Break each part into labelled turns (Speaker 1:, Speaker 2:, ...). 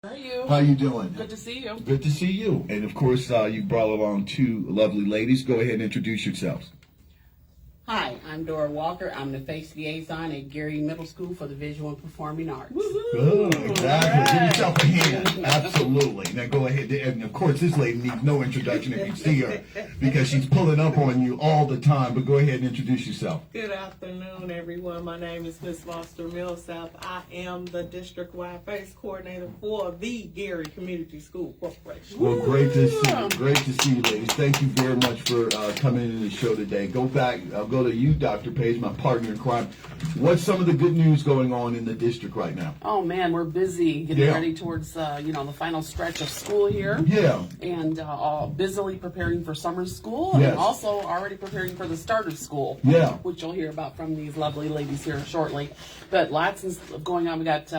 Speaker 1: How are you?
Speaker 2: How you doing?
Speaker 1: Good to see you.
Speaker 2: Good to see you. And of course, you brought along two lovely ladies. Go ahead and introduce yourselves.
Speaker 3: Hi, I'm Dora Walker. I'm the F.A.C.E liaison at Gary Middle School for the Visual and Performing Arts.
Speaker 2: Oh, exactly. Give yourself a hand. Absolutely. Now go ahead. And of course, this lady needs no introduction if you see her because she's pulling up on you all the time. But go ahead and introduce yourself.
Speaker 4: Good afternoon, everyone. My name is Miss Foster Millsap. I am the district-wide F.A.C.E coordinator for the Gary Community School Corporation.
Speaker 2: Well, great to see you. Great to see you, ladies. Thank you very much for coming into the show today. Go back. I'll go to you, Dr. Paige, my partner in crime. What's some of the good news going on in the district right now?
Speaker 1: Oh man, we're busy getting ready towards the final stretch of school here.
Speaker 2: Yeah.
Speaker 1: And all busily preparing for summer school,
Speaker 2: Yes.
Speaker 1: and also already preparing for the start of school.
Speaker 2: Yeah.
Speaker 1: Which you'll hear about from these lovely ladies here shortly. But lots of going on. We got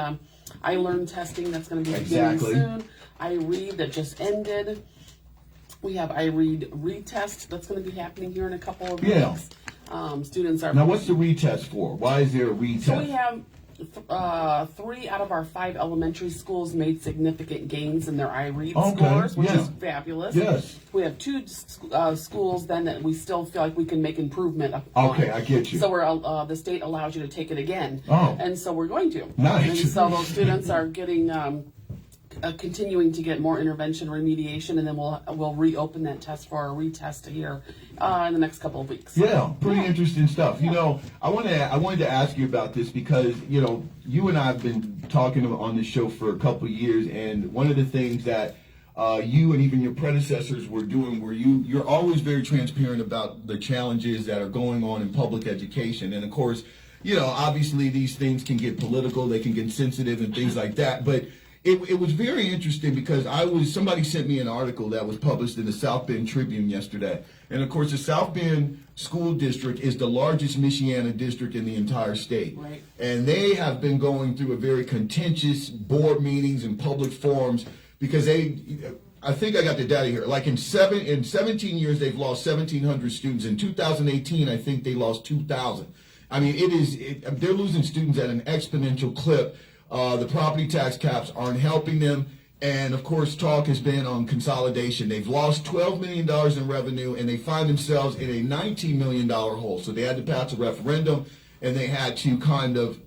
Speaker 1: I Learn testing that's going to be beginning soon. I Read that just ended. We have I Read retest that's going to be happening here in a couple of weeks. Students are
Speaker 2: Now, what's the retest for? Why is there a retest?
Speaker 1: So we have 3 out of our 5 elementary schools made significant gains in their iRead scores, which is fabulous.
Speaker 2: Yes.
Speaker 1: We have 2 schools then that we still feel like we can make improvement on.
Speaker 2: Okay, I get you.
Speaker 1: So we're the state allows you to take it again.
Speaker 2: Oh.
Speaker 1: And so we're going to.
Speaker 2: Nice.
Speaker 1: And so those students are getting continuing to get more intervention remediation, and then we'll reopen that test for our retest here in the next couple of weeks.
Speaker 2: Yeah, pretty interesting stuff. You know, I wanted to ask you about this because you and I have been talking on this show for a couple of years, and one of the things that you and even your predecessors were doing were you're always very transparent about the challenges that are going on in public education, and of course, obviously these things can get political, they can get sensitive and things like that, but it was very interesting because somebody sent me an article that was published in the South Bend Tribune yesterday. And of course, the South Bend School District is the largest Michiana district in the entire state.
Speaker 1: Right.
Speaker 2: And they have been going through a very contentious board meetings and public forums because I think I got the data here. Like in 17 years, they've lost 1,700 students. In 2018, I think they lost 2,000. I mean, they're losing students at an exponential clip. The property tax caps aren't helping them. And, of course, talk has been on consolidation. They've lost $12 million in revenue, and they find themselves in a $19 million hole. So they had to pass a referendum, and they had to kind of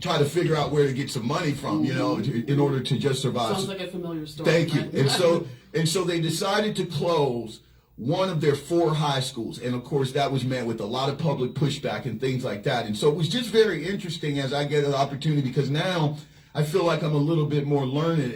Speaker 2: try to figure out where to get some money from, in order to just survive.
Speaker 1: Sounds like a familiar story.
Speaker 2: Thank you.
Speaker 1: Right?
Speaker 2: And so they decided to close one of their 4 high schools. And, of course, that was met with a lot of public pushback and things like that. And so it was just very interesting as I get an opportunity because now I feel like I'm a little bit more learned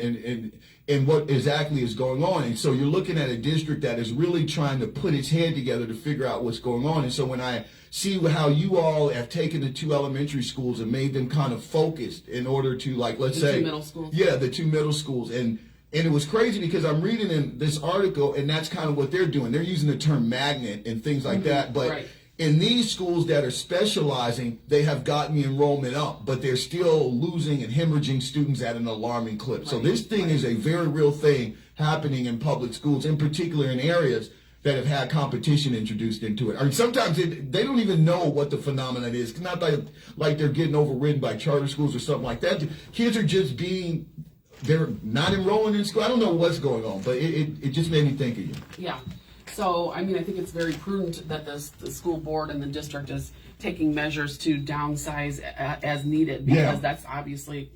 Speaker 2: in what exactly is going on. And so you're looking at a district that is really trying to put its head together to figure out what's going on. And so when I see how you all have taken the 2 elementary schools and made them kind of focused in order to, like, let's say.
Speaker 1: The 2 middle schools.
Speaker 2: Yeah, the 2 middle schools. And it was crazy because I'm reading in this article, and that's kind of what they're doing. They're using the term magnet and things like that. But in these schools that are specializing, they have gotten the enrollment up, but they're still losing and hemorrhaging students at an alarming clip. So this thing is a very real thing happening in public schools, in particular in areas that have had competition introduced into it. I mean, sometimes they don't even know what the phenomenon is. It's not like they're getting overridden by charter schools or something like that. Kids are just they're not enrolling in school. I don't know what's going on, but it just made me think of you.
Speaker 1: Yeah. So, I mean, I think it's very prudent that the school board and the district is taking measures to downsize as needed because that's obviously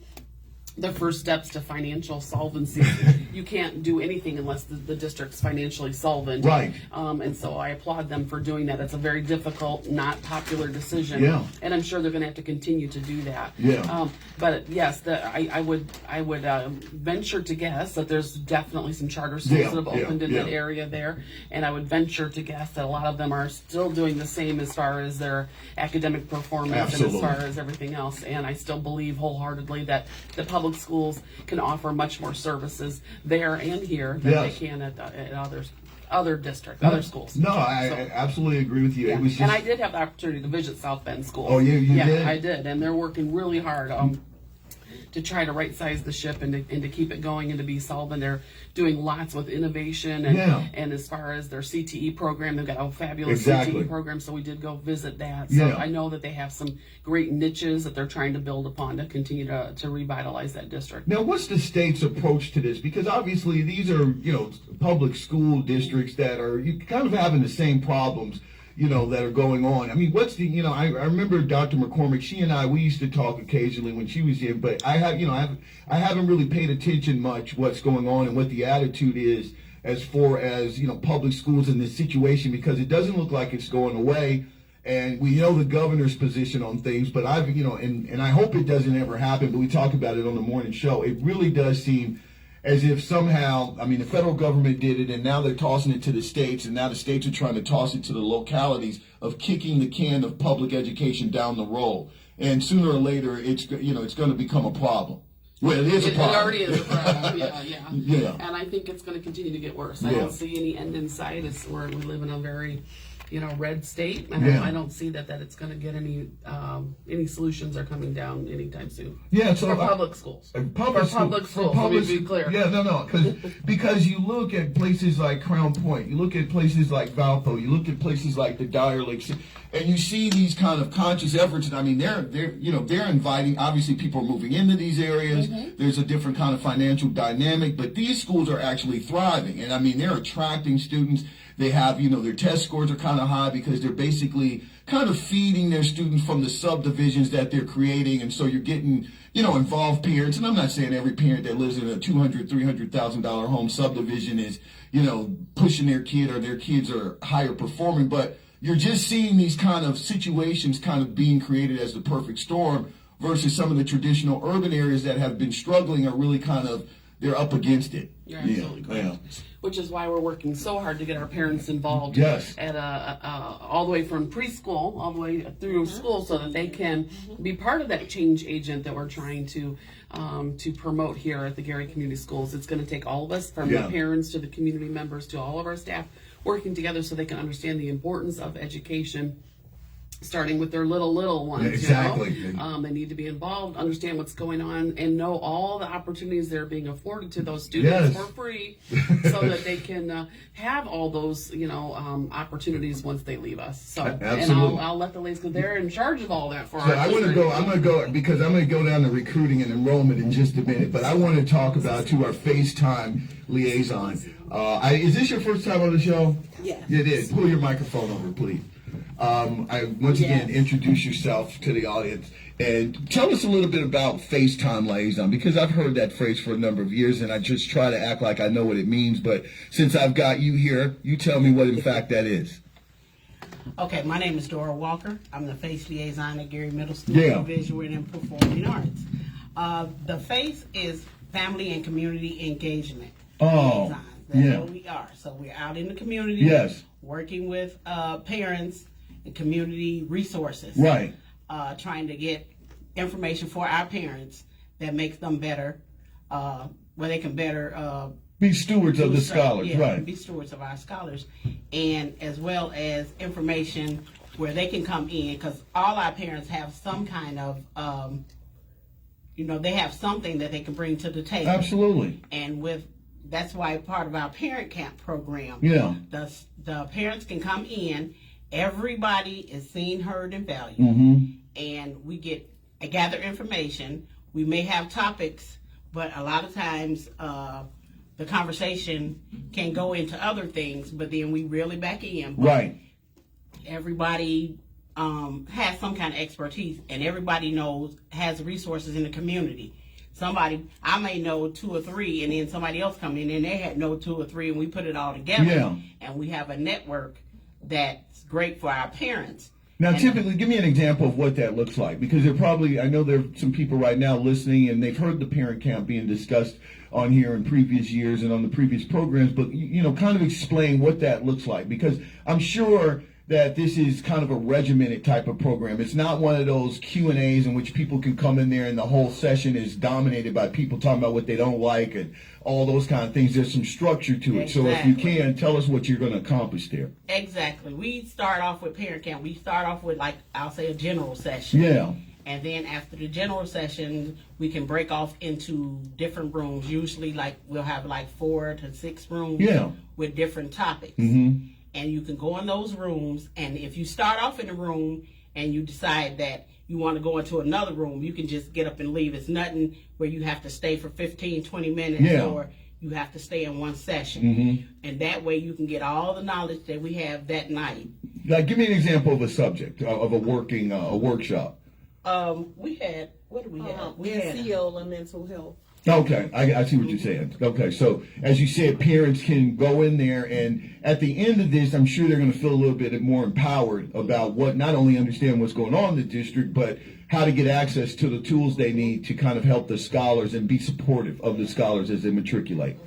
Speaker 1: the first steps to financial solvency. You can't do anything unless the district's financially solvent.
Speaker 2: Right.
Speaker 1: And so I applaud them for doing that. It's a very difficult, not popular decision.
Speaker 2: Yeah.
Speaker 1: And I'm sure they're going to have to continue to do that.
Speaker 2: Yeah.
Speaker 1: But yes, I would venture to guess that there's definitely some charter schools that have opened in that area there, and I would venture to guess that a lot of them are still doing the same as far as their academic performance and as far as everything else. And I still believe wholeheartedly that the public schools can offer much more services there and here than they can at other districts, other schools.
Speaker 2: No, I absolutely agree with you.
Speaker 1: Yeah.
Speaker 2: It was just...
Speaker 1: And I did have the opportunity to visit South Bend Schools.
Speaker 2: Oh, you did?
Speaker 1: Yeah, I did, and they're working really hard to try to right size the ship and to keep it going and to be solvent. They're doing lots with innovation and as far as their CTE program, they've got a fabulous CTE program. So we did go visit that. So I know that they have some great niches that they're trying to build upon to continue to revitalize that district.
Speaker 2: Now, what's the state's approach to this? Because obviously these are, public school districts that are kind of having the same problems, that are going on. I mean, what's the, I remember Dr. McCormick, she and we used to talk occasionally when she was here, but I haven't really paid attention much what's going on and what the attitude is as far as, public schools in this situation, because it doesn't look like it's going away. And we know the governor's position on things, but and I hope it doesn't ever happen, but we talked about it on the morning show. It really does seem as if somehow, the federal government did it, and now they're tossing it to the states, and now the states are trying to toss it to the localities of kicking the can of public education down the road. And sooner or later, it's going to become a problem. Well, it is a problem.
Speaker 1: It already is a problem, yeah. And I think it's going to continue to get worse. I don't see any end in sight. It's where we live in a very red state. I don't see that it's going to get any solutions are coming down anytime soon.
Speaker 2: Yeah, so
Speaker 1: for public schools. Public schools. Let me be clear.
Speaker 2: Yeah, no, because you look at places like Crown Point, you look at places like Valpo, you look at places like the Dyer Lakes, and you see these kind of conscious efforts. And they're inviting. Obviously, people are moving into these areas. There's a different kind of financial dynamic, but these schools are actually thriving, and they're attracting students. They have, their test scores are kind of high because they're basically kind of feeding their students from the subdivisions that they're creating. And so you're getting, involved parents. And I'm not saying every parent that lives in a $200,000, $300,000 home subdivision is, pushing their kid or their kids are higher performing. But you're just seeing these kind of situations kind of being created as the perfect storm versus some of the traditional urban areas that have been struggling are really they're up against it.
Speaker 1: You're absolutely correct. Yeah. Which is why we're working so hard to get our parents involved at all the way from preschool all the way through school, so that they can be part of that change agent that we're trying to promote here at the Gary Community Schools. It's going to take all of us, from the parents to the community members to all of our staff, working together so they can understand the importance of education, starting with their little ones.
Speaker 2: Exactly.
Speaker 1: They need to be involved, understand what's going on, and know all the opportunities that are being afforded to those students for free, so that they can have all those opportunities once they leave us. So,
Speaker 2: absolutely.
Speaker 1: And I'll let the ladies go. They're in charge of all that for us.
Speaker 2: I'm going to go because I'm going to go down to recruiting and enrollment in just a minute. But I want to talk about our FaceTime liaison. Is this your first time on the show?
Speaker 3: Yes.
Speaker 2: It is. Pull your microphone over, please. Once again, introduce yourself to the audience and tell us a little bit about FaceTime liaison, because I've heard that phrase for a number of years and I just try to act like I know what it means. But since I've got you here, you tell me what in fact that is.
Speaker 3: Okay, my name is Dora Walker. I'm the F.A.C.E liaison at Gary Middle School for Visual and Performing Arts. The F.A.C.E is Family and Community Engagement liaison. That's what we are. So we're out in the community, working with parents and community resources, trying to get information for our parents that makes them better, where they can better
Speaker 2: be stewards of the scholars,
Speaker 3: be stewards of our scholars, and as well as information where they can come in, because all our parents have some kind of, they have something that they can bring to the table.
Speaker 2: Absolutely.
Speaker 3: And that's why part of our parent camp program, the parents can come in. Everybody is seen, heard, and valued, and we gather information. We may have topics, but a lot of times the conversation can go into other things, but then we reel it back in. But everybody has some kind of expertise, and everybody has resources in the community. I may know 2 or 3, and then somebody else come in and they had know 2 or 3, and we put it all together, and we have a network that's great for our parents.
Speaker 2: Now, typically, give me an example of what that looks like, because I know there are some people right now listening, and they've heard the parent camp being discussed on here in previous years and on the previous programs, but, kind of explain what that looks like, because I'm sure that this is kind of a regimented type of program. It's not one of those Q&As in which people can come in there and the whole session is dominated by people talking about what they don't like and all those kind of things. There's some structure to it. So if you can, tell us what you're going to accomplish there.
Speaker 3: Exactly. We start off with parent camp. We start off with, I'll say a general session. And then after the general session, we can break off into different rooms. Usually, like, we'll have like 4 to 6 rooms with different topics. And you can go in those rooms, and if you start off in a room and you decide that you want to go into another room, you can just get up and leave. It's nothing where you have to stay for 15, 20 minutes or you have to stay in one session. And that way you can get all the knowledge that we have that night.
Speaker 2: Like, give me an example of a subject, of a working, a workshop.
Speaker 3: We had, what did we have? We had
Speaker 4: SEO and mental health.
Speaker 2: Okay, I see what you're saying. Okay, so as you said, parents can go in there, and at the end of this, I'm sure they're going to feel a little bit more empowered about what, not only understand what's going on in the district, but how to get access to the tools they need to kind of help the scholars and be supportive of the scholars as they matriculate.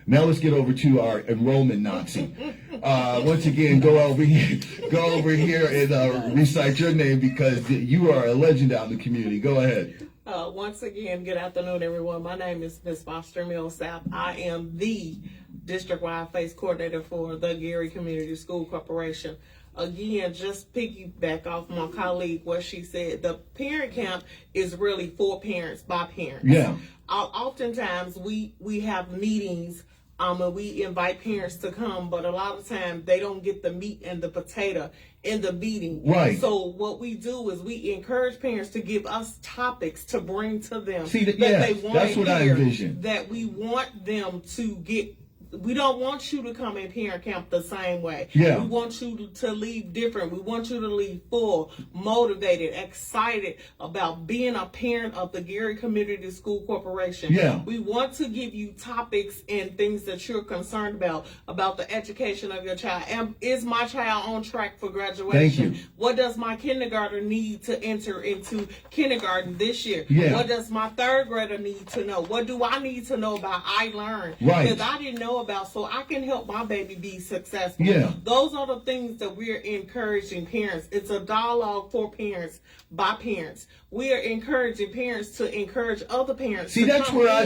Speaker 2: Now let's get over to our enrollment Nazi. Once again, go over here and recite your name, because you are a legend out in the community. Go ahead.
Speaker 4: Once again, good afternoon, everyone. My name is Ms. Foster Millsap. I am the district-wide F.A.C.E coordinator for the Gary Community School Corporation. Again, just piggyback off my colleague, what she said, the parent camp is really for parents, by parents.
Speaker 2: Yeah.
Speaker 4: Oftentimes, we have meetings and we invite parents to come, but a lot of times they don't get the meat and the potato in the meeting.
Speaker 2: Right.
Speaker 4: So what we do is we encourage parents to give us topics to bring to them.
Speaker 2: See,
Speaker 4: that
Speaker 2: yeah,
Speaker 4: they want
Speaker 2: that's
Speaker 4: to
Speaker 2: what
Speaker 4: hear,
Speaker 2: I envision.
Speaker 4: that we want them to get. We don't want you to come in parent camp the same way.
Speaker 2: Yeah.
Speaker 4: We want you to leave different. We want you to leave full, motivated, excited about being a parent of the Gary Community School Corporation.
Speaker 2: Yeah.
Speaker 4: We want to give you topics and things that you're concerned about the education of your child. Is my child on track for graduation?
Speaker 2: Thank you.
Speaker 4: What does my kindergartner need to enter into kindergarten this year?
Speaker 2: Yeah.
Speaker 4: What does my third grader need to know? What do I need to know about iLearn?
Speaker 2: Right.
Speaker 4: Because I didn't know about, so I can help my baby be successful.
Speaker 2: Yeah.
Speaker 4: Those are the things that we're encouraging parents. It's a dialogue for parents, by parents. We are encouraging parents to encourage other parents.
Speaker 2: See, that's what I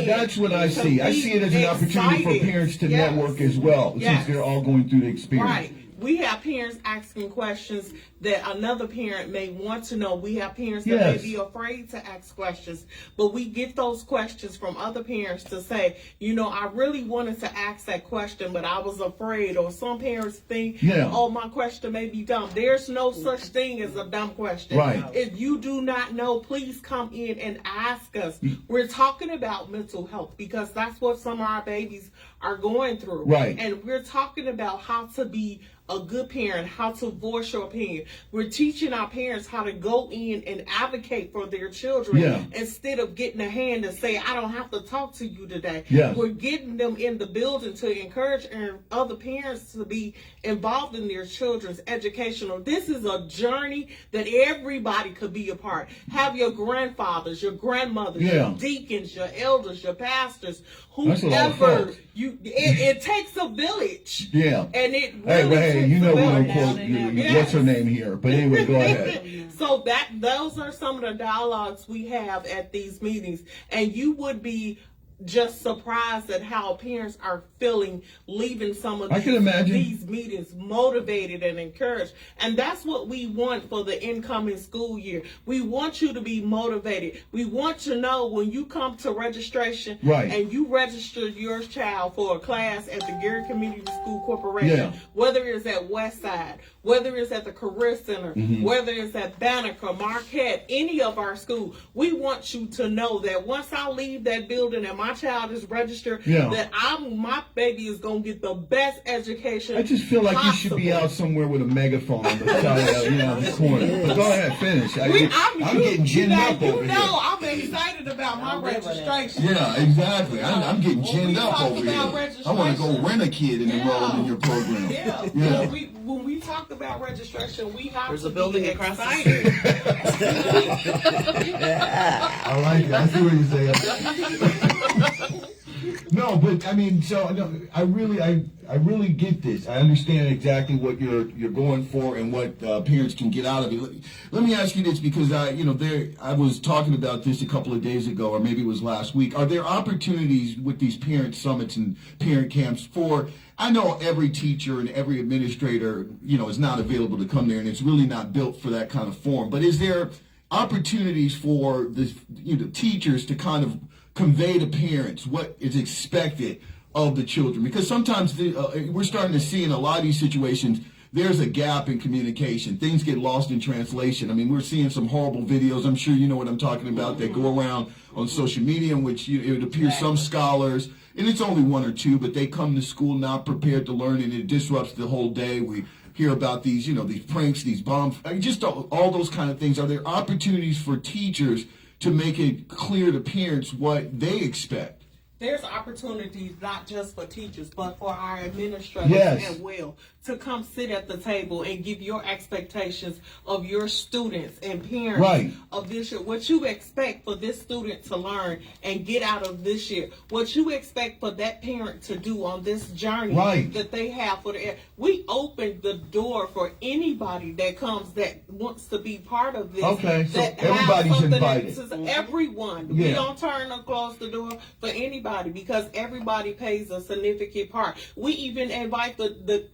Speaker 2: see. I see it as an opportunity for parents to network as well, since they're all going through the experience.
Speaker 4: Right. We have parents asking questions that another parent may want to know. We have parents that may be afraid to ask questions, but we get those questions from other parents to say, you know, I really wanted to ask that question, but I was afraid. Or some parents think, oh, my question may be dumb. There's no such thing as a dumb question.
Speaker 2: Right.
Speaker 4: If you do not know, please come in and ask us. We're talking about mental health because that's what some of our babies are going through.
Speaker 2: Right.
Speaker 4: And we're talking about how to be a good parent, how to voice your opinion. We're teaching our parents how to go in and advocate for their children instead of getting a hand and say, I don't have to talk to you today. We're getting them in the building to encourage other parents to be involved in their children's educational. This is a journey that everybody could be a part. Have your grandfathers, your grandmothers, your deacons, your elders, your pastors, whoever. It takes a village. Yeah. And it really
Speaker 2: Hey, you know we don't quote what's her name here, but anyway, go ahead.
Speaker 4: So those are some of the dialogues we have at these meetings, and you would be just surprised at how parents are feeling leaving some of these meetings motivated and encouraged. And that's what we want for the incoming school year. We want you to be motivated. We want to know when you come to registration and you register your child for a class at the Gary Community School Corporation, whether it's at Westside, whether it's at the Career Center, whether it's at Banneker, Marquette, any of our schools, we want you to know that once I leave that building and my child is registered, that my baby is going to get the best education.
Speaker 2: I just feel like you should be out somewhere with a megaphone on the side of the corner. But go ahead, finish. I'm getting ginned up over here.
Speaker 4: I'm excited about my registration.
Speaker 2: Yeah, exactly. I'm getting ginned up over here. I want to go rent a kid and enroll in your program.
Speaker 4: Yeah. When we talk about registration, we have
Speaker 1: There's
Speaker 4: to
Speaker 1: a building
Speaker 4: be
Speaker 1: across the
Speaker 4: excited.
Speaker 2: I like it. I see what you're saying. No, but I mean, I really get this. I understand exactly what you're going for and what parents can get out of it. Let me ask you this, because I was talking about this a couple of days ago, or maybe it was last week. Are there opportunities with these parent summits and parent camps for? I know every teacher and every administrator, is not available to come there, and it's really not built for that kind of forum. But is there opportunities for the teachers to kind of convey to parents what is expected of the children, because sometimes we're starting to see in a lot of these situations there's a gap in communication. Things get lost in translation. I mean, we're seeing some horrible videos. I'm sure you know what I'm talking about. That go around on social media, in which it appears some scholars, and it's only one or two, but they come to school not prepared to learn, and it disrupts the whole day. We hear about these, these pranks, these bombs, just all those kind of things. Are there opportunities for teachers to make it clear to parents what they expect?
Speaker 4: There's opportunities not just for teachers, but for our administrators as well, to come sit at the table and give your expectations of your students and parents of this year. What you expect for this student to learn and get out of this year. What you expect for that parent to do on this journey that they have for the. We open the door for anybody that comes that wants to be part of this.
Speaker 2: Okay, so everybody's invited.
Speaker 4: Everyone. We don't turn or close the door for anybody, because everybody plays a significant part. We even invite the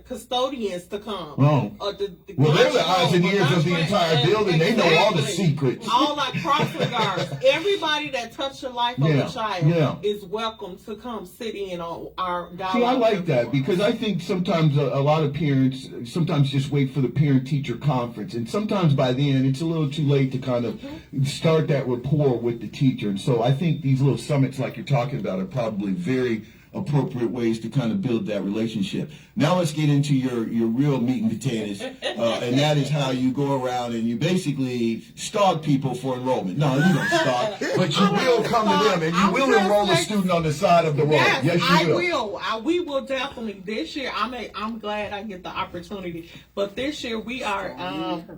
Speaker 4: custodians to come.
Speaker 2: Well, they're the eyes and ears of the entire building. They know all the secrets.
Speaker 4: All our crossing guards. Everybody that touched the life of a child is welcome to come sit in on our dialogue.
Speaker 2: See, I like that, because I think sometimes a lot of parents sometimes just wait for the parent-teacher conference, and sometimes by then it's a little too late to kind of start that rapport with the teacher. And so I think these little summits like you're talking about are probably very appropriate ways to kind of build that relationship. Now let's get into your real meat and potatoes, and that is how you go around and you basically stalk people for enrollment. No, you don't stalk, but you will come to them and you will enroll a student on the side of the road. Yes, you will.
Speaker 4: We will definitely. This year, I'm glad I get the opportunity. But this year we are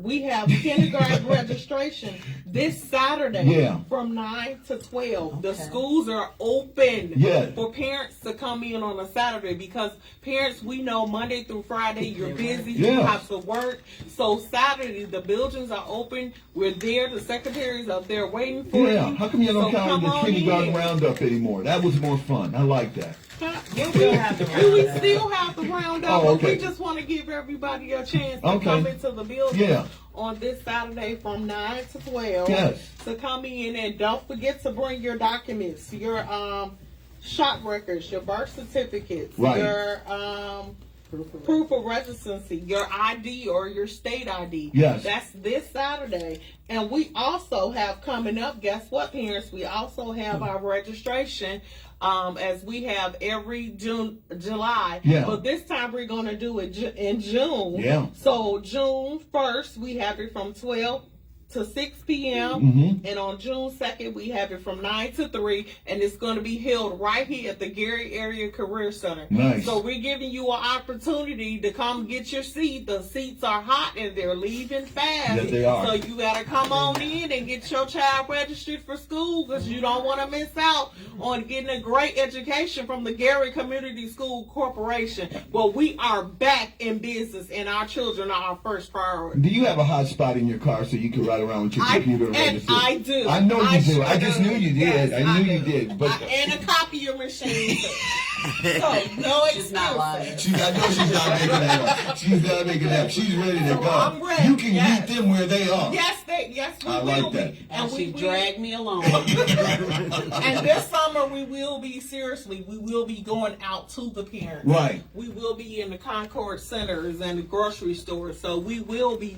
Speaker 4: we have kindergarten registration this Saturday from 9 to 12. The schools are open for parents to come in on a Saturday, because parents, we know Monday through Friday you're busy, you have to work. So Saturday the buildings are open. We're there. The secretaries are there waiting for you.
Speaker 2: How come you don't count the kindergarten roundup anymore? That was more fun. I like that.
Speaker 4: We still have the roundup, but we just want to give everybody a chance to come into the building on this Saturday from 9 to 12 to come in. And don't forget to bring your documents, your shop records, your birth certificates, your proof of residency, your ID or your state ID. That's this Saturday. And we also have coming up, guess what, parents? We also have our registration as we have every July. But this time we're going to do it in June. So June 1st, we have it from 12 to 6 p.m. And on June 2nd, we have it from 9 to 3, and it's going to be held right here at the Gary Area Career Center. So we're giving you an opportunity to come get your seat. The seats are hot and they're leaving fast.
Speaker 2: Yes, they are.
Speaker 4: So you got to come on in and get your child registered for school, because you don't want to miss out on getting a great education from the Gary Community School Corporation. Well, we are back in business, and our children are our first priority.
Speaker 2: Do you have a hot spot in your car so you can ride around with your computer and register?
Speaker 4: I do.
Speaker 2: I know you do. I just knew you did.
Speaker 4: Yes,
Speaker 2: I knew you did. But
Speaker 4: and a copier machine. So no excuse.
Speaker 1: She's not lying.
Speaker 2: I know she's not making that up. She's not making that up. She's ready to go.
Speaker 4: I'm ready.
Speaker 2: You can meet them where they are.
Speaker 4: Yes, we
Speaker 2: I
Speaker 4: will
Speaker 2: like
Speaker 4: be.
Speaker 2: that.
Speaker 3: And she dragged me along.
Speaker 4: And this summer we will be going out to the parents.
Speaker 2: Right.
Speaker 4: We will be in the Concord centers and the grocery stores. So we will be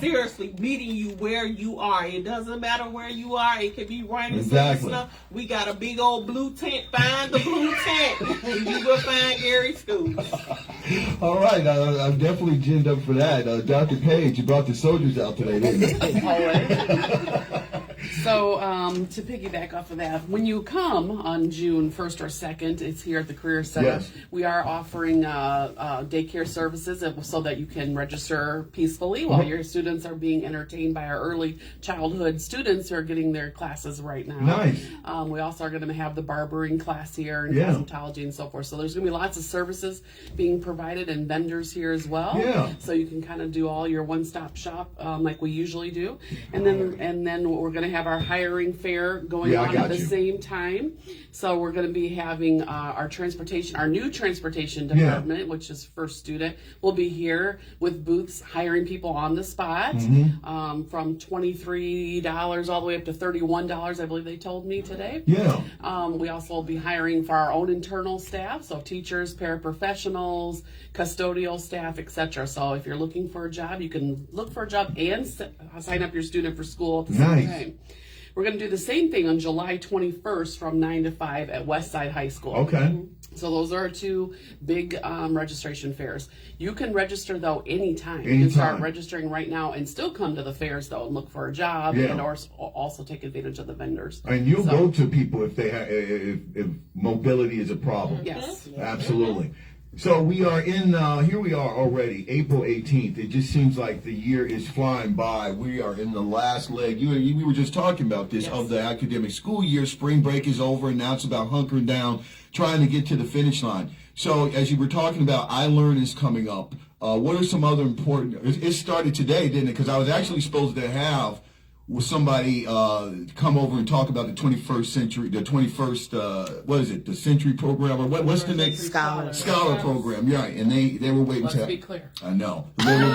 Speaker 4: seriously meeting you where you are. It doesn't matter where you are. It could be raining stuff. We got a big old blue tent. Find the blue tent, and you will find Gary Schools.
Speaker 2: All right, I'm definitely ginned up for that. Dr. Paige, you brought the soldiers out today, didn't you?
Speaker 1: So to piggyback off of that, when you come on June 1st or 2nd, it's here at the Career Center. We are offering daycare services so that you can register peacefully while your students are being entertained by our early childhood students who are getting their classes right now. We also are going to have the barbering class here and cosmetology and so forth. So there's going to be lots of services being provided and vendors here as well. So you can kind of do all your one-stop shop like we usually do. And then we're going to have our hiring fair going on at the same time. So we're going to be having our new transportation department, which is first student, will be here with booths hiring people on the spot, from $23 all the way up to $31, I believe they told me today. We also will be hiring for our own internal staff, so teachers, paraprofessionals, custodial staff, etc. So if you're looking for a job, you can look for a job and sign up your student for school at the same time. We're going to do the same thing on July 21st from 9 to 5 at Westside High School.
Speaker 2: Okay.
Speaker 1: So those are our two big registration fairs. You can register, though, anytime. You can start registering right now and still come to the fairs, though, and look for a job and also take advantage of the vendors.
Speaker 2: And you'll go to people if they if mobility is a problem.
Speaker 1: Yes.
Speaker 2: Absolutely. So we are in, here we are already, April 18th. It just seems like the year is flying by. We are in the last leg. We were just talking about this of the academic school year. Spring break is over, and now it's about hunkering down, trying to get to the finish line. So as you were talking about, iLearn is coming up. What are some other important, it started today, didn't it? Because I was actually supposed to have somebody come over and talk about the 21st century, the 21st, what is it, the century program, or what's the next? Scholar program, right. And they were waiting
Speaker 1: Let's be clear.
Speaker 2: I know. They were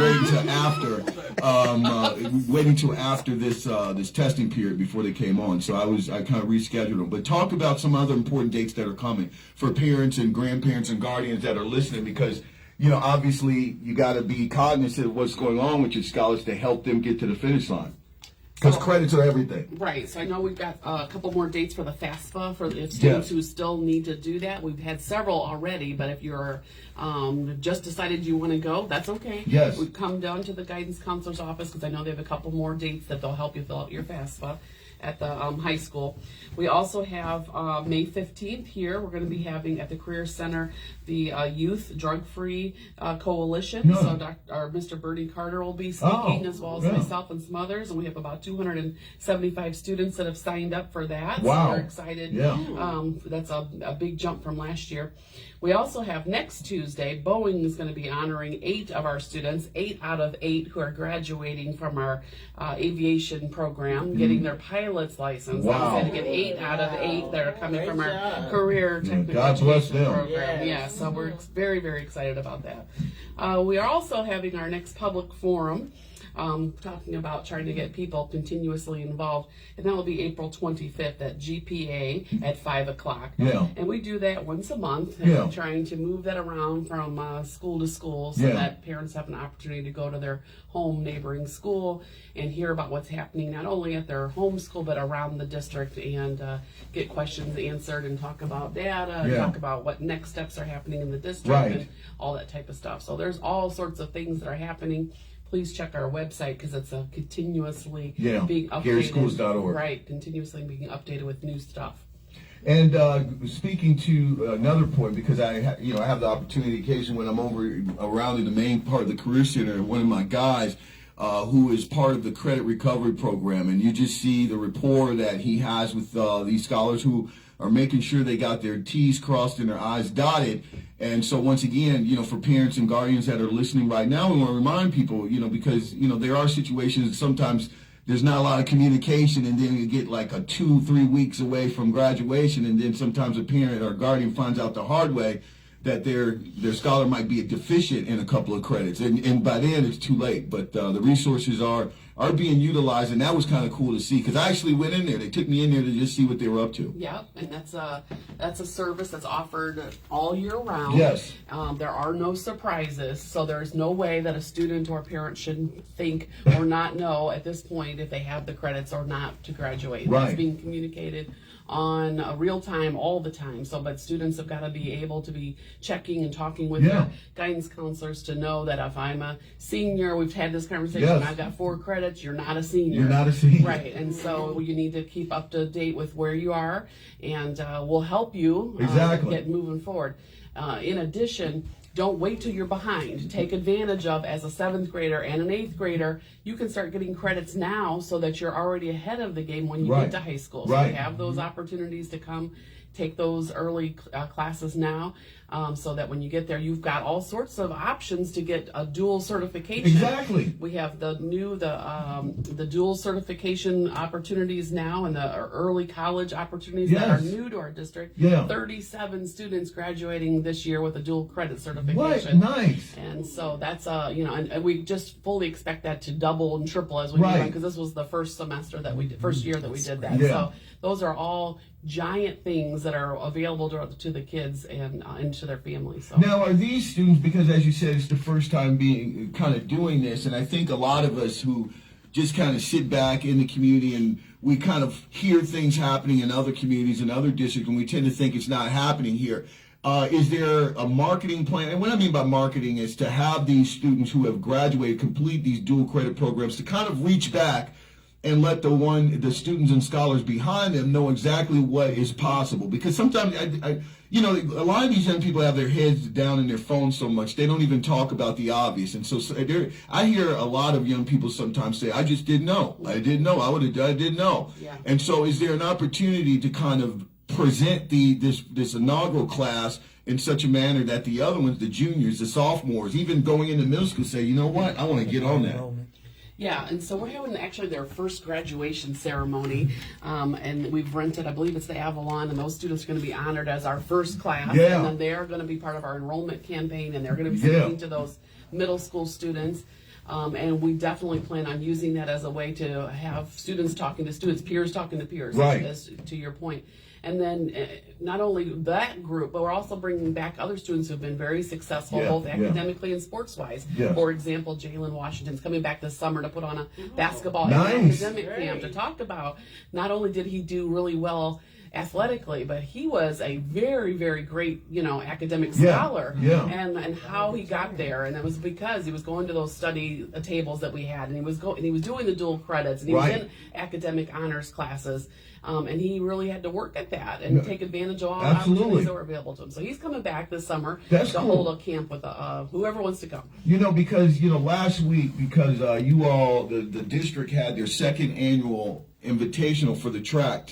Speaker 2: waiting till after, this testing period before they came on. So I kind of rescheduled them. But talk about some other important dates that are coming for parents and grandparents and guardians that are listening, because obviously you got to be cognizant of what's going on with your scholars to help them get to the finish line. Because credits are everything.
Speaker 1: Right. So I know we've got a couple more dates for the FAFSA for the students who still need to do that. We've had several already, but if you're just decided you want to go, that's okay.
Speaker 2: Yes.
Speaker 1: We've come down to the guidance counselor's office because I know they have a couple more dates that they'll help you fill out your FAFSA at the high school. We also have May 15th here. We're going to be having at the Career Center the Youth Drug-Free Coalition. So Mr. Bernie Carter will be speaking, as well as myself and some others. And we have about 275 students that have signed up for that.
Speaker 2: Wow.
Speaker 1: So we're excited. That's a big jump from last year. We also have next Tuesday, Boeing is going to be honoring 8 of our students, 8 out of 8 who are graduating from our aviation program, getting their pilot's license.
Speaker 2: Wow.
Speaker 1: Like I said, to get 8 out of 8 that are coming from our career technical
Speaker 2: God bless
Speaker 1: education
Speaker 2: them.
Speaker 1: program. Yeah, so we're very, very excited about that. We are also having our next public forum, talking about trying to get people continuously involved, and that will be April 25th at GPA at 5 o'clock. And we do that once a month, and trying to move that around from school to school so that parents have an opportunity to go to their home neighboring school and hear about what's happening not only at their home school but around the district, and get questions answered and talk about data, and talk about what next steps are happening in the district and all that type of stuff. So there's all sorts of things that are happening. Please check our website because it's continuously being updated.
Speaker 2: GarySchools.org.
Speaker 1: Right, continuously being updated with new stuff.
Speaker 2: And speaking to another point, because I have the opportunity occasionally when I'm around in the main part of the Career Center, one of my guys who is part of the credit recovery program, and you just see the rapport that he has with these scholars who are making sure they got their T's crossed and their I's dotted. And so once again, for parents and guardians that are listening right now, we want to remind people, because, there are situations that sometimes there's not a lot of communication, and then you get like 2-3 weeks away from graduation, and then sometimes a parent or guardian finds out the hard way that their scholar might be deficient in a couple of credits, and by then it's too late. But the resources are being utilized, and that was kind of cool to see, because I actually went in there. They took me in there to just see what they were up to.
Speaker 1: Yeah, and that's a service that's offered all year round.
Speaker 2: Yes.
Speaker 1: There are no surprises, so there's no way that a student or parent should think or not know at this point if they have the credits or not to graduate.
Speaker 2: Right.
Speaker 1: It's being communicated on real time all the time. So, but students have got to be able to be checking and talking with their guidance counselors to know that if I'm a senior, we've had this conversation, I've got 4 credits, you're not a senior.
Speaker 2: You're not a senior.
Speaker 1: Right, and so you need to keep up to date with where you are, and we'll help you get moving forward. In addition, don't wait till you're behind. Take advantage of, as a 7th grader and an 8th grader, you can start getting credits now so that you're already ahead of the game when you get to high school. So you have those opportunities to come take those early classes now, so that when you get there, you've got all sorts of options to get a dual certification.
Speaker 2: Exactly.
Speaker 1: We have the dual certification opportunities now, and the early college opportunities that are new to our district. 37 students graduating this year with a dual credit certification.
Speaker 2: Right, nice.
Speaker 1: And so that's and we just fully expect that to double and triple as we move on, because this was the first semester that we did, first year that we did that. So those are all giant things that are available to the kids and to their families. So.
Speaker 2: Now, are these students, because as you said, it's the first time being kind of doing this, and I think a lot of us who just kind of sit back in the community and we kind of hear things happening in other communities and other districts, and we tend to think it's not happening here. Is there a marketing plan? And what I mean by marketing is to have these students who have graduated complete these dual credit programs to kind of reach back and let the students and scholars behind them know exactly what is possible. Because sometimes, a lot of these young people have their heads down in their phones so much, they don't even talk about the obvious. And so I hear a lot of young people sometimes say, I just didn't know. I didn't know. I didn't know. Yeah. And so is there an opportunity to kind of present this inaugural class in such a manner that the other ones, the juniors, the sophomores, even going into middle school, say, you know what, I want to get on that.
Speaker 1: Yeah, and so we're having actually their first graduation ceremony, and we've rented, I believe it's the Avalon, and those students are going to be honored as our first class, and then they're going to be part of our enrollment campaign, and they're going to be speaking to those middle school students. And we definitely plan on using that as a way to have students talking to students, peers talking to peers,
Speaker 2: right,
Speaker 1: as to your point. And then not only that group, but we're also bringing back other students who have been very successful, both academically and sports-wise. For example, Jalen Washington's coming back this summer to put on a basketball and academic camp to talk about not only did he do really well athletically, but he was a very, very great, academic scholar, and how he got there, and it was because he was going to those study tables that we had, and he was doing the dual credits, and he was in academic honors classes, and he really had to work at that and take advantage of all the opportunities that were available to him. So he's coming back this summer to hold a camp with whoever wants to come.
Speaker 2: Because last week, because you all, the district had their second annual invitational for the track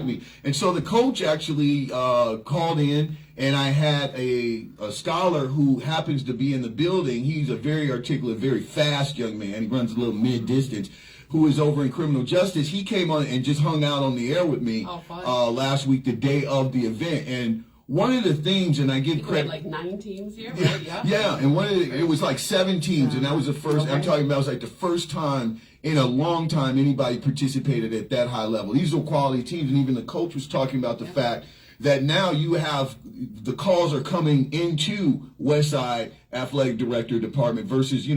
Speaker 2: meet, and so the coach actually called in, and I had a scholar who happens to be in the building. He's a very articulate, very fast young man. He runs a little mid-distance, who is over in criminal justice. He came on and just hung out on the air with me last week, the day of the event. And one of the things, and I give credit,
Speaker 1: like 9 teams here, right?
Speaker 2: And it was like 7 teams, and that was the first. I'm talking about, it was like the first time in a long time anybody participated at that high level. These are quality teams, and even the coach was talking about the fact that now you have the calls are coming into Westside Athletic Director Department versus, you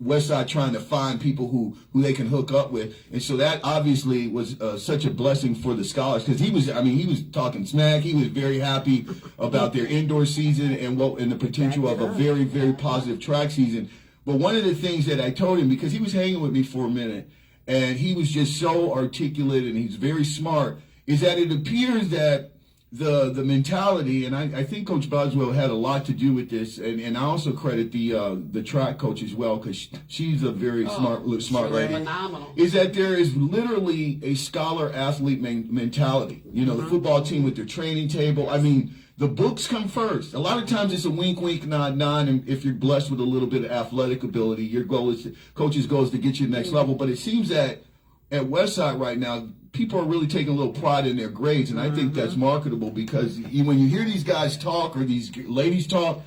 Speaker 2: Westside trying to find people who they can hook up with. And so that obviously was such a blessing for the scholars, because he was talking smack. He was very happy about their indoor season and the potential of a very, very positive track season. But one of the things that I told him, because he was hanging with me for a minute, and he was just so articulate and he's very smart, is that it appears that the mentality, and I think Coach Boswell had a lot to do with this, and I also credit the track coach as well, because she's a very smart lady.
Speaker 1: Phenomenal.
Speaker 2: Is that there is literally a scholar athlete mentality. The football team with their training table. I mean, the books come first. A lot of times it's a wink, wink, nod, nod, and if you're blessed with a little bit of athletic ability, your coach's goal is to get you to the next level. But it seems that at Westside right now, people are really taking a little pride in their grades, and I think that's marketable, because when you hear these guys talk or these ladies talk,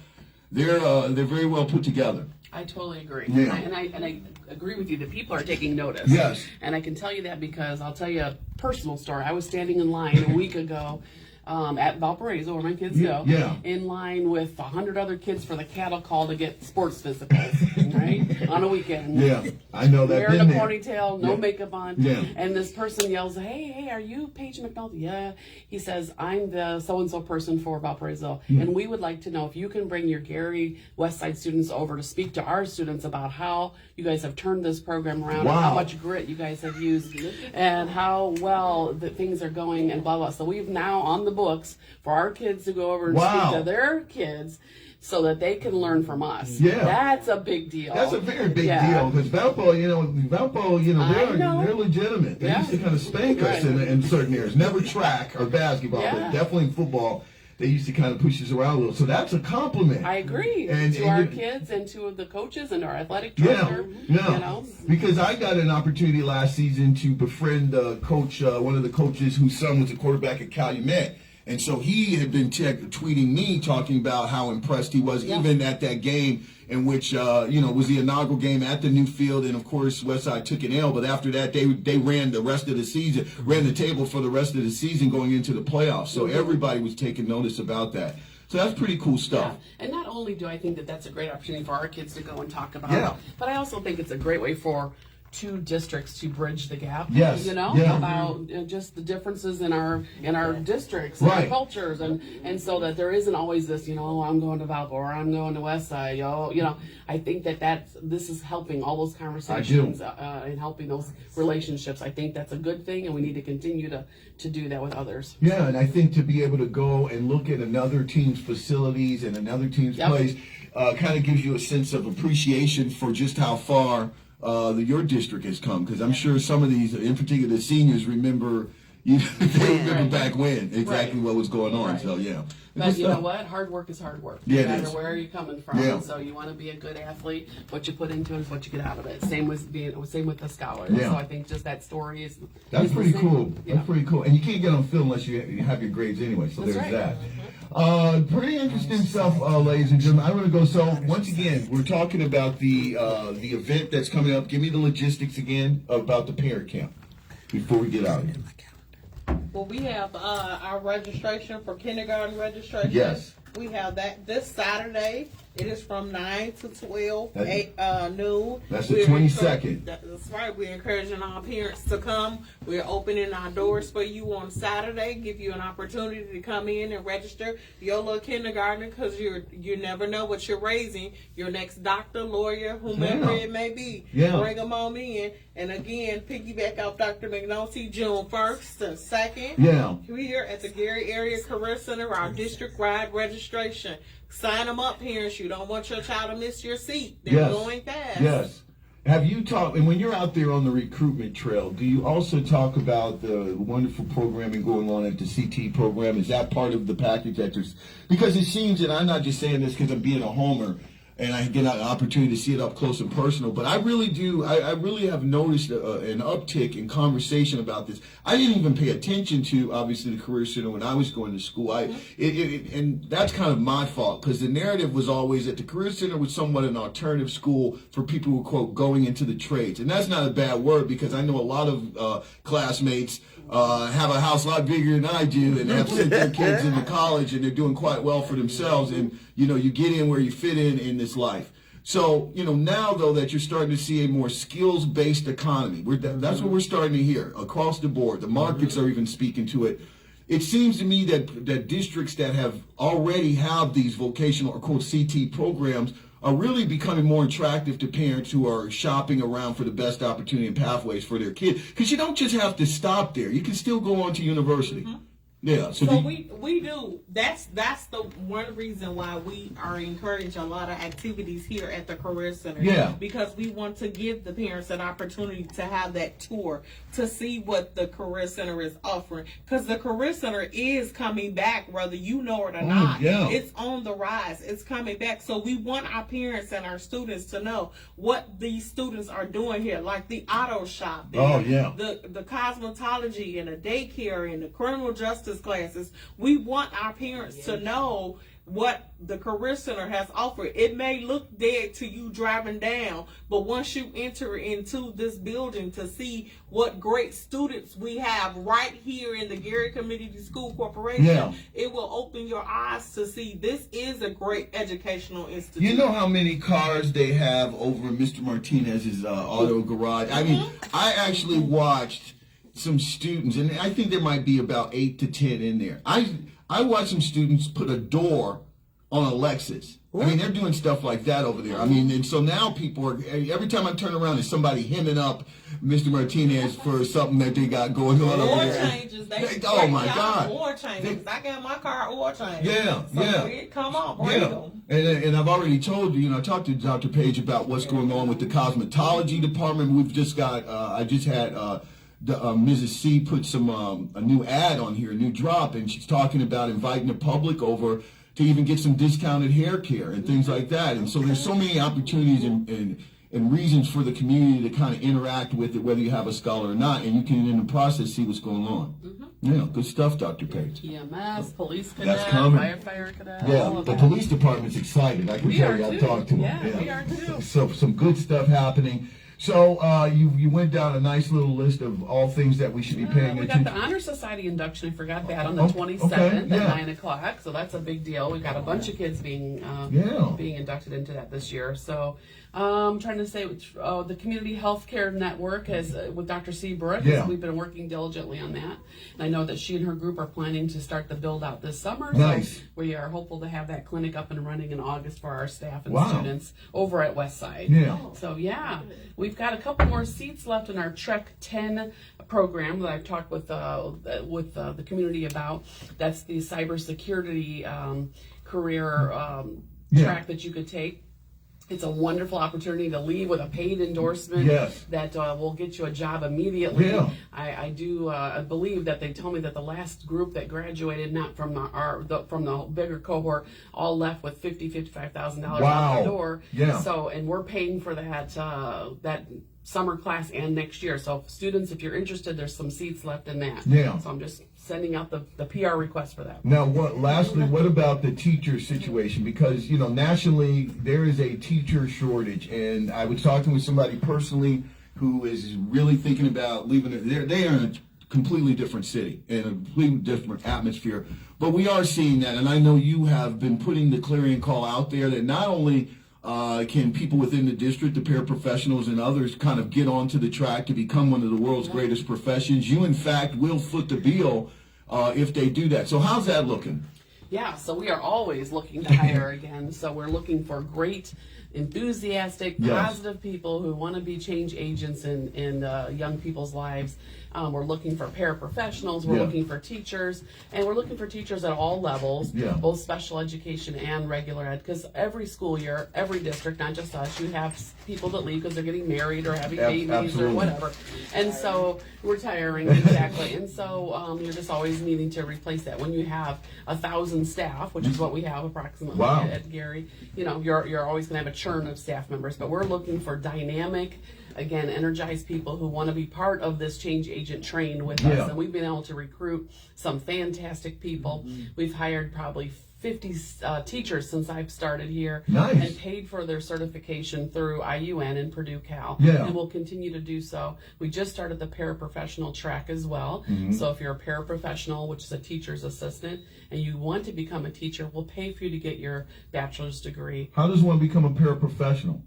Speaker 2: they're very well put together.
Speaker 1: I totally agree.
Speaker 2: Yeah.
Speaker 1: And I agree with you that people are taking notice.
Speaker 2: Yes.
Speaker 1: And I can tell you that because I'll tell you a personal story. I was standing in line a week ago at Valparaiso, where my kids go, in line with 100 other kids for the cattle call to get sports physicals, right? On a weekend.
Speaker 2: Yeah, I know that.
Speaker 1: Wearing a ponytail, no makeup on. Yeah. And this person yells, hey, are you Paige McNulty? Yeah. He says, I'm the so-and-so person for Valparaiso, and we would like to know if you can bring your Gary Westside students over to speak to our students about how you guys have turned this program around, and how much grit you guys have used, and how well the things are going, and blah, blah. So we've now on the board books for our kids to go over and speak to their kids, so that they can learn from us.
Speaker 2: Yeah.
Speaker 1: That's a big deal.
Speaker 2: That's a very big deal, because Valpo, they're legitimate. They used to kind of spank us in certain areas. Never track or basketball, but definitely in football, they used to kind of push us around a little. So that's a compliment.
Speaker 1: I agree. To our kids and to the coaches and our athletic director.
Speaker 2: Because I got an opportunity last season to befriend coach, one of the coaches whose son was a quarterback at Calumet. And so he had been tweeting me, talking about how impressed he was, even at that game in which, was the inaugural game at the new field. And, of course, Westside took an L. But after that, they ran the rest of the season, ran the table for the rest of the season going into the playoffs. So everybody was taking notice about that. So that's pretty cool stuff.
Speaker 1: Yeah. And not only do I think that that's a great opportunity for our kids to go and talk about it, but I also think it's a great way for two districts to bridge the gap. About just the differences in our districts and our cultures, and so that there isn't always this, I'm going to Valpo or I'm going to Westside. I think that this is helping all those conversations and helping those relationships. I think that's a good thing, and we need to continue to do that with others.
Speaker 2: Yeah, and I think to be able to go and look at another team's facilities and another team's place kind of gives you a sense of appreciation for just how far your district has come, because I'm sure some of these, in particular the seniors, remember back when exactly what was going on. So
Speaker 1: but you know what, hard work is hard work, no matter where you're coming from. And so you want to be a good athlete. What you put into it is what you get out of it. Same with the scholar. So I think just that story is
Speaker 2: pretty cool. That's pretty cool. And you can't get on film unless you have your grades anyway, so there's that. Pretty interesting stuff, ladies and gentlemen. I'm going to go. So once again, we're talking about the event that's coming up. Give me the logistics again about the parent camp before we get out of here.
Speaker 4: Well, we have our registration for kindergarten registration.
Speaker 2: Yes.
Speaker 4: We have that this Saturday. It is from 9 to 12 noon.
Speaker 2: That's the 22nd.
Speaker 4: That's right. We're encouraging our parents to come. We're opening our doors for you on Saturday. Give you an opportunity to come in and register your little kindergarten, because you never know what you're raising. Your next doctor, lawyer, whomever it may be. Bring them on in. And again, piggyback off Dr. McNulty, June 1st and 2nd. Here at the Gary Area Career Center, our district-wide registration. Sign them up, parents. You don't want your child to miss your seat. They're going fast.
Speaker 2: Yes. Have you talked, and when you're out there on the recruitment trail, do you also talk about the wonderful programming going on at the CT program? Is that part of the package that there's, because it seems, and I'm not just saying this because I'm being a homer, and I get an opportunity to see it up close and personal. But I really do. I really have noticed an uptick in conversation about this. I didn't even pay attention to, obviously, the Career Center when I was going to school. And that's kind of my fault, because the narrative was always that the Career Center was somewhat an alternative school for people who, quote, going into the trades. And that's not a bad word, because I know a lot of classmates have a house a lot bigger than I do, and have sent their kids into college, and they're doing quite well for themselves. And you get in where you fit in this life. So now though that you're starting to see a more skills-based economy, that's what we're starting to hear across the board. The markets are even speaking to it. It seems to me that districts that have already have these vocational or quote CT programs are really becoming more attractive to parents who are shopping around for the best opportunity and pathways for their kids. Because you don't just have to stop there. You can still go on to university. Yeah.
Speaker 4: So we do. That's the one reason why we are encouraging a lot of activities here at the Career Center.
Speaker 2: Yeah.
Speaker 4: Because we want to give the parents an opportunity to have that tour, to see what the Career Center is offering. Because the Career Center is coming back, whether you know it or not.
Speaker 2: Yeah.
Speaker 4: It's on the rise. It's coming back. So we want our parents and our students to know what these students are doing here, like the auto shop. The cosmetology and the daycare and the criminal justice classes. We want our parents to know what the Career Center has offered. It may look dead to you driving down, but once you enter into this building to see what great students we have right here in the Gary Community School Corporation, it will open your eyes to see this is a great educational institution.
Speaker 2: You know how many cars they have over in Mr. Martinez's auto garage? I mean, I actually watched some students, and I think there might be about 8 to 10 in there. I watched some students put a door on a Lexus. I mean, they're doing stuff like that over there. I mean, and so now people are, every time I turn around, there's somebody hemming up Mr. Martinez for something that they got going on over there.
Speaker 4: Changes.
Speaker 2: Oh my God.
Speaker 4: Oil changes. I got my car oil changes.
Speaker 2: Yeah,
Speaker 4: so
Speaker 2: yeah.
Speaker 4: It come on, bring them.
Speaker 2: And I've already told you, I talked to Dr. Paige about what's going on with the cosmetology department. We've just got, I just had Mrs. C put some a new ad on here, a new drop, and she's talking about inviting the public over to even get some discounted hair care and things like that. And so there's so many opportunities and reasons for the community to kind of interact with it, whether you have a scholar or not, and you can in the process see what's going on. Yeah, good stuff, Dr. Paige.
Speaker 1: EMS, police cadet, firefighter cadet.
Speaker 2: Yeah, the police department's excited. I can tell you, I've talked to them.
Speaker 1: Yeah, we are too.
Speaker 2: So some good stuff happening. So you went down a nice little list of all things that we should be paying attention to.
Speaker 1: We got the Honor Society induction. I forgot that on the 27th at 9 o'clock. So that's a big deal. We've got a bunch of kids being inducted into that this year. So I'm trying to say the Community Healthcare Network has with Dr. Seabrook. We've been working diligently on that. And I know that she and her group are planning to start the build out this summer.
Speaker 2: Nice.
Speaker 1: So we are hopeful to have that clinic up and running in August for our staff and students over at Westside.
Speaker 2: Yeah.
Speaker 1: So we've got a couple more seats left in our Trek 10 program that I've talked with the community about. That's the cybersecurity career track that you could take. It's a wonderful opportunity to leave with a paid endorsement that will get you a job immediately. Yeah. I do believe that they told me that the last group that graduated, not from from the bigger cohort, all left with $55,000 out the door. Yeah. So, and we're paying for that summer class and next year. So students, if you're interested, there's some seats left in that. Yeah. So I'm just sending out the PR request for that.
Speaker 2: Now, lastly, what about the teacher situation? Because, nationally, there is a teacher shortage. And I was talking with somebody personally who is really thinking about leaving it. They are in a completely different city, in a completely different atmosphere. But we are seeing that. And I know you have been putting the clarion call out there that not only can people within the district, the paraprofessionals and others kind of get onto the track to become one of the world's greatest professions. You, in fact, will foot the bill if they do that. So how's that looking?
Speaker 1: Yeah, so we are always looking to hire again. So we're looking for great, enthusiastic, positive people who want to be change agents in young people's lives. We're looking for paraprofessionals, we're looking for teachers, and we're looking for teachers at all levels, both special education and regular ed, because every school year, every district, not just us, you have people that leave because they're getting married or having babies or whatever. And so, retiring, exactly. And so you're just always needing to replace that. When you have 1,000 staff, which is what we have approximately at Gary, you're always going to have a churn of staff members, but we're looking for dynamic, again, energized people who want to be part of this change agent train with us. And we've been able to recruit some fantastic people. We've hired probably 50 teachers since I've started here and paid for their certification through IUN and Purdue Cal. And we'll continue to do so. We just started the paraprofessional track as well. So if you're a paraprofessional, which is a teacher's assistant, and you want to become a teacher, we'll pay for you to get your bachelor's degree.
Speaker 2: How does one become a paraprofessional?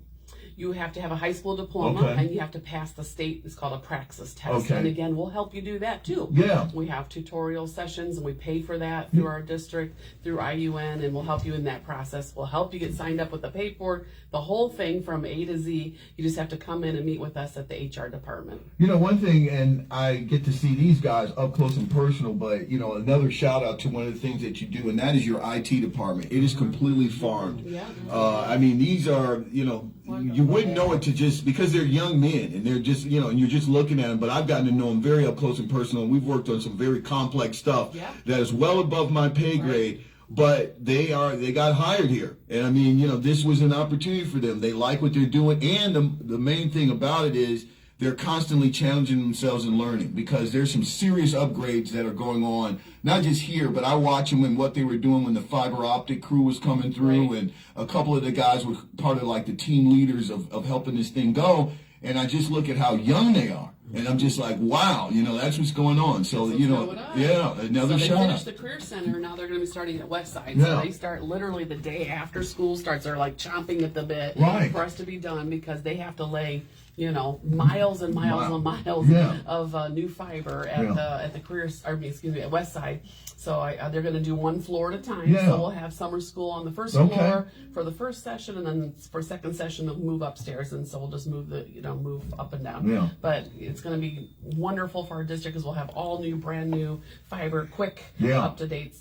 Speaker 1: You have to have a high school diploma and you have to pass the state, it's called a praxis test. And again, we'll help you do that too. We have tutorial sessions and we pay for that through our district, through IUN, and we'll help you in that process. We'll help you get signed up with the paperwork, the whole thing from A to Z. You just have to come in and meet with us at the HR department.
Speaker 2: One thing, and I get to see these guys up close and personal, but another shout out to one of the things that you do, and that is your IT department. It is completely farmed. I mean, these are, you wouldn't know it to just because they're young men and they're just and you're just looking at them, but I've gotten to know them very up close and personal, and we've worked on some very complex stuff that is well above my pay grade, but they got hired here, and I mean this was an opportunity for them. They like what they're doing, and the main thing about it is they're constantly challenging themselves and learning, because there's some serious upgrades that are going on, not just here, but I watch them and what they were doing when the fiber optic crew was coming through, and a couple of the guys were part of like the team leaders of helping this thing go, and I just look at how young they are. And I'm just like, wow, that's what's going on. So, another
Speaker 1: shout out. They finished the Career Center, now they're going to be starting at Westside. So they start literally the day after school starts. They're like chomping at the bit for us to be done, because they have to lay miles and miles and miles of new fiber at the at Westside. So they're going to do one floor at a time. So we'll have summer school on the first floor for the first session, and then for second session they'll move upstairs, and so we'll just move move up and down. But it's going to be wonderful for our district because we'll have all new, brand new fiber, quick, up to date.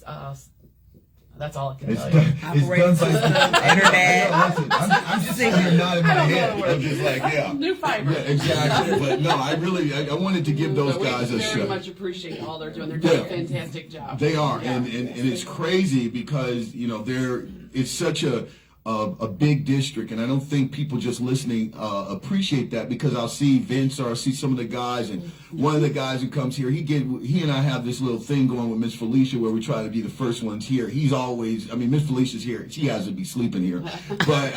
Speaker 1: That's all I can tell you.
Speaker 5: It's done by internet.
Speaker 2: Listen, I'm just sitting here nodding my head. I'm just like,
Speaker 1: new fiber.
Speaker 2: Yeah, exactly. But no, I wanted to give those guys a shout.
Speaker 1: We very much appreciate all they're doing. They're doing a fantastic job.
Speaker 2: They are, and it's crazy because it's such a big district, and I don't think people just listening appreciate that, because I'll see Vince or I'll see some of the guys, and one of the guys who comes here, he and I have this little thing going with Miss Felicia where we try to be the first ones here. He's always, Miss Felicia's here. She has to be sleeping here, but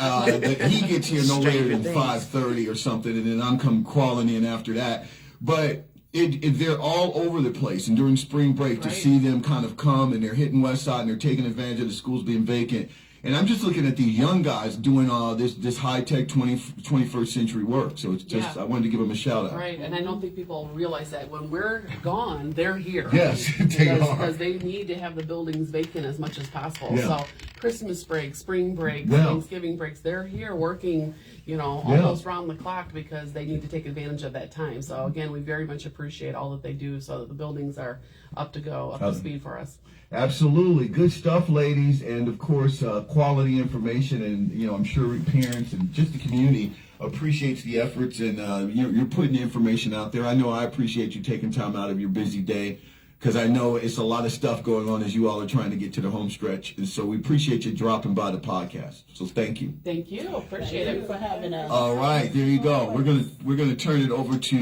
Speaker 2: he gets here no later than 5:30 or something, and then I'm come crawling in after that. But they're all over the place, and during spring break to see them kind of come, and they're hitting West Side, and they're taking advantage of the schools being vacant. And I'm just looking at these young guys doing this high-tech 21st century work. So it's just, I wanted to give them a shout-out.
Speaker 1: Right, and I don't think people realize that when we're gone, they're here.
Speaker 2: Yes, they are.
Speaker 1: Because they need to have the buildings vacant as much as possible. So Christmas break, spring break, Thanksgiving breaks, they're here working, almost round the clock because they need to take advantage of that time. So again, we very much appreciate all that they do so that the buildings are up to speed for us.
Speaker 2: Absolutely. Good stuff, ladies. And of course, quality information. And, I'm sure parents and just the community appreciates the efforts, and you're putting the information out there. I know I appreciate you taking time out of your busy day, because I know it's a lot of stuff going on as you all are trying to get to the home stretch. And so we appreciate you dropping by the podcast. So thank you.
Speaker 1: Thank you. Appreciate it.
Speaker 3: for having us.
Speaker 2: All right. There you go. We're going to turn it over to